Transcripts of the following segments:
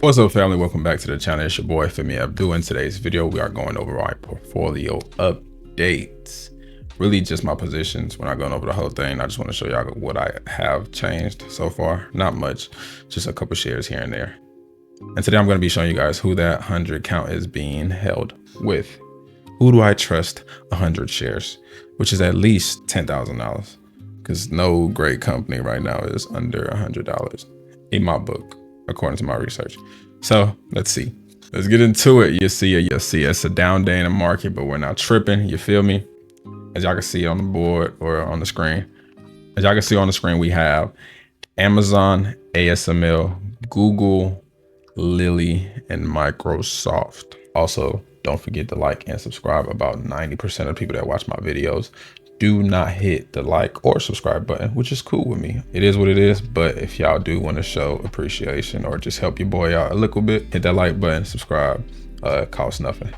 What's up, family? Welcome back to the channel. It's your boy Femi Abdul. In today's video, we are going over my portfolio updates. Really just my positions. We're not going over the whole thing. I just want to show y'all what I have changed so far. Not much, just a couple shares here and there. And today I'm going to be showing you guys who that 100 count is being held with. Who do I trust 100 shares, which is at least $10,000, because no great company right now is under $100 in my book, according to my research. So let's see. Let's get into it. You'll see it's a down day in the market, but we're not tripping. You feel me? As y'all can see on the board or on the screen. As y'all can see on the screen, we have Amazon, ASML, Google, Lilly, and Microsoft. Also, don't forget to like and subscribe. About 90% of people that watch my videos do not hit the like or subscribe button, which is cool with me. It is what it is, but if y'all do want to show appreciation or just help your boy out a little bit, hit that like button, subscribe. It costs nothing.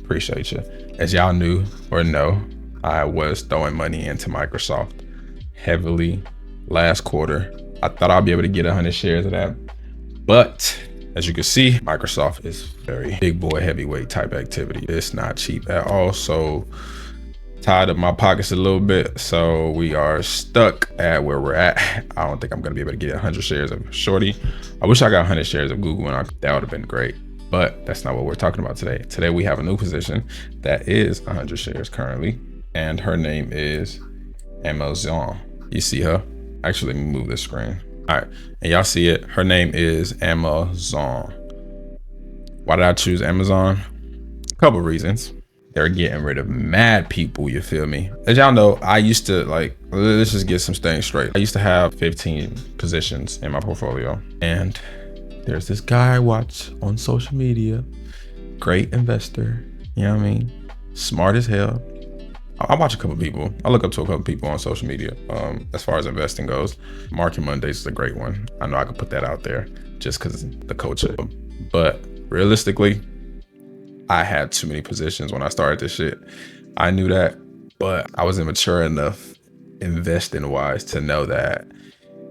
Appreciate you. As y'all knew or know, I was throwing money into Microsoft heavily last quarter. I thought I'd be able to get 100 shares of that, but as you can see, Microsoft is very big boy heavyweight type activity. It's not cheap at all. So tied up my pockets a little bit, so we are stuck at where we're at. I don't think I'm gonna be able to get 100 shares of Shorty. I wish I got 100 shares of Google, and that would have been great, but that's not what we're talking about today. Today we have a new position that is 100 shares currently, and her name is Amazon. You see her? Actually, let me move this screen. All right, and y'all see it. Her name is Amazon. Why did I choose Amazon? A couple reasons. They're getting rid of mad people, you feel me? As y'all know, I used to, let's just get some things straight. I used to have 15 positions in my portfolio, and there's this guy I watch on social media, great investor, you know what I mean? Smart as hell. I watch a couple people. I look up to a couple people on social media as far as investing goes. Market Mondays is a great one. I know I could put that out there just because the culture. But realistically, I had too many positions when I started this shit. I knew that, but I wasn't mature enough investing wise to know that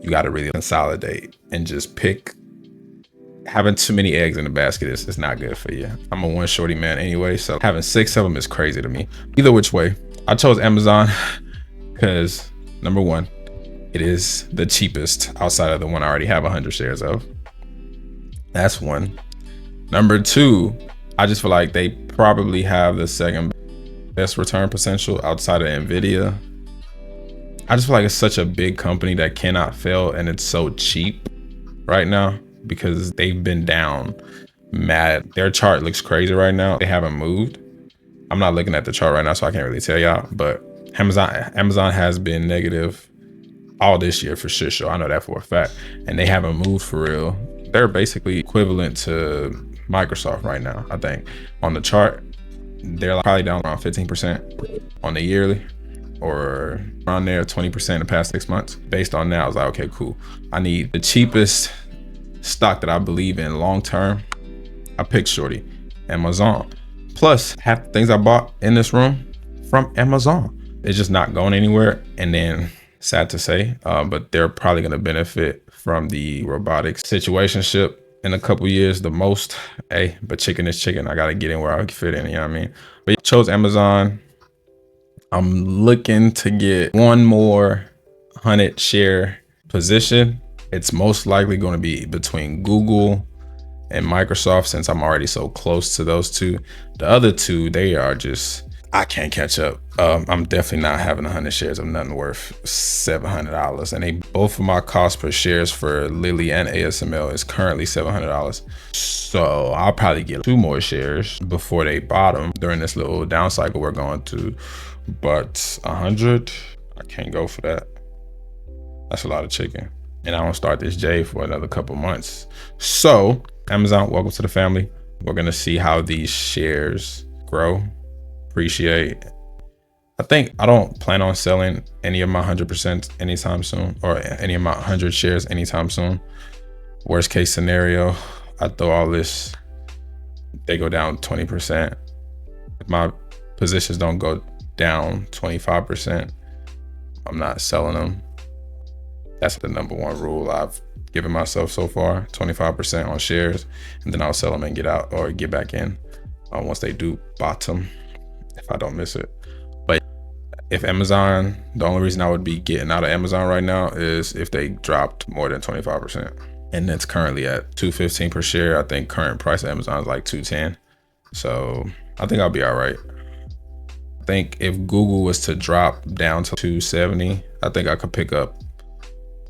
you got to really consolidate and just pick. Having too many eggs in the basket is not good for you. I'm a one shorty man anyway, so having 6 of them is crazy to me. Either which way, I chose Amazon because number one, it is the cheapest outside of the one I already have 100 shares of. That's one. Number two, I just feel like they probably have the second best return potential outside of Nvidia. I just feel like it's such a big company that cannot fail, and it's so cheap right now because they've been down mad. Their chart looks crazy right now. They haven't moved. I'm not looking at the chart right now, so I can't really tell y'all, but Amazon has been negative all this year for shit show. I know that for a fact, and they haven't moved for real. They're basically equivalent to Microsoft right now. I think on the chart, they're probably down around 15% on the yearly, or around there 20% in the past 6 months. Based on that, I was like, okay, cool. I need the cheapest stock that I believe in long term. I picked Shorty, Amazon. Plus, half the things I bought in this room from Amazon. It's just not going anywhere. And then, sad to say, but they're probably going to benefit from the robotics situationship in a couple years the most. Hey, but chicken is chicken. I got to get in where I fit in, you know what I mean? But I chose Amazon. I'm looking to get one more 100 share position. It's most likely going to be between Google and Microsoft, since I'm already so close to those two. The other two, they are just, I can't catch up. I'm definitely not having 100 shares of nothing worth $700. And they both of my cost per shares for Lilly and ASML is currently $700. So I'll probably get 2 more shares before they bottom during this little down cycle we're going to. But 100, I can't go for that. That's a lot of chicken. And I won't start this J for another couple months. So Amazon, welcome to the family. We're gonna see how these shares grow, appreciate. I don't plan on selling any of my 100% anytime soon, or any of my 100 shares anytime soon. Worst case scenario, I throw all this, they go down 20%. If my positions don't go down 25%, I'm not selling them. That's the #1 rule I've giving myself so far, 25% on shares, and then I'll sell them and get out or get back in once they do bottom, if I don't miss it. But if Amazon, the only reason I would be getting out of Amazon right now is if they dropped more than 25. And it's currently at $2.15 per share. I think current price of Amazon is like $2.10. So I think I'll be all right. I think if Google was to drop down to $2.70, I think I could pick up,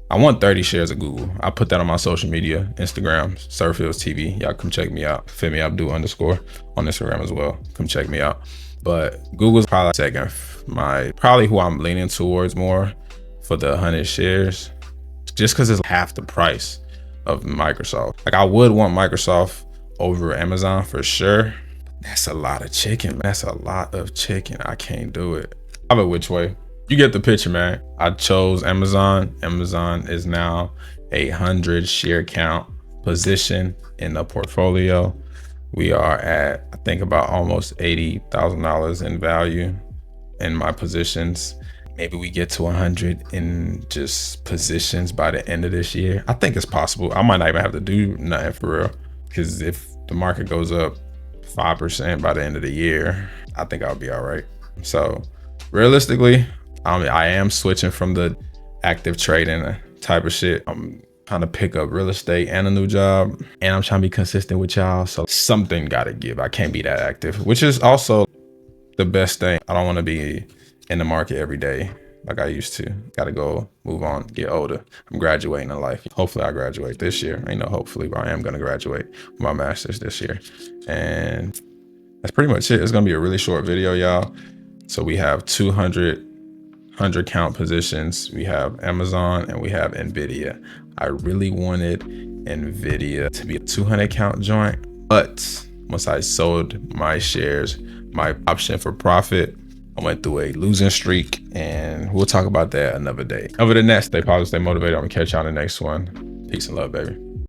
I want 30 shares of Google. I put that on my social media, Instagram, Surfields TV. Y'all come check me out. Femi Abdul _ on Instagram as well. Come check me out. But Google's probably second. Probably who I'm leaning towards more for the 100 shares, just because it's half the price of Microsoft. Like I would want Microsoft over Amazon for sure. That's a lot of chicken. That's a lot of chicken. I can't do it. Have it which way. You get the picture, man. I chose Amazon. Amazon is now a 100 share count position in the portfolio. We are at, I think, about almost $80,000 in value in my positions. Maybe we get to 100 in just positions by the end of this year. I think it's possible. I might not even have to do nothing for real, because if the market goes up 5% by the end of the year, I think I'll be all right. So realistically, I am switching from the active trading type of shit. I'm trying to pick up real estate and a new job, and I'm trying to be consistent with y'all. So something gotta give. I can't be that active, which is also the best thing. I don't want to be in the market every day like I used to. Gotta go, move on, get older. I'm graduating in life. Hopefully I graduate this year. Ain't no hopefully, but I am gonna graduate with my master's this year. And that's pretty much it. It's gonna be a really short video, y'all. So we have 200 count positions. We have Amazon and we have Nvidia. I really wanted Nvidia to be a 200 count joint, but once I sold my shares, my option for profit, I went through a losing streak, and we'll talk about that another day. Other than that, stay positive, stay motivated. I'm gonna catch you on the next one. Peace and love, baby.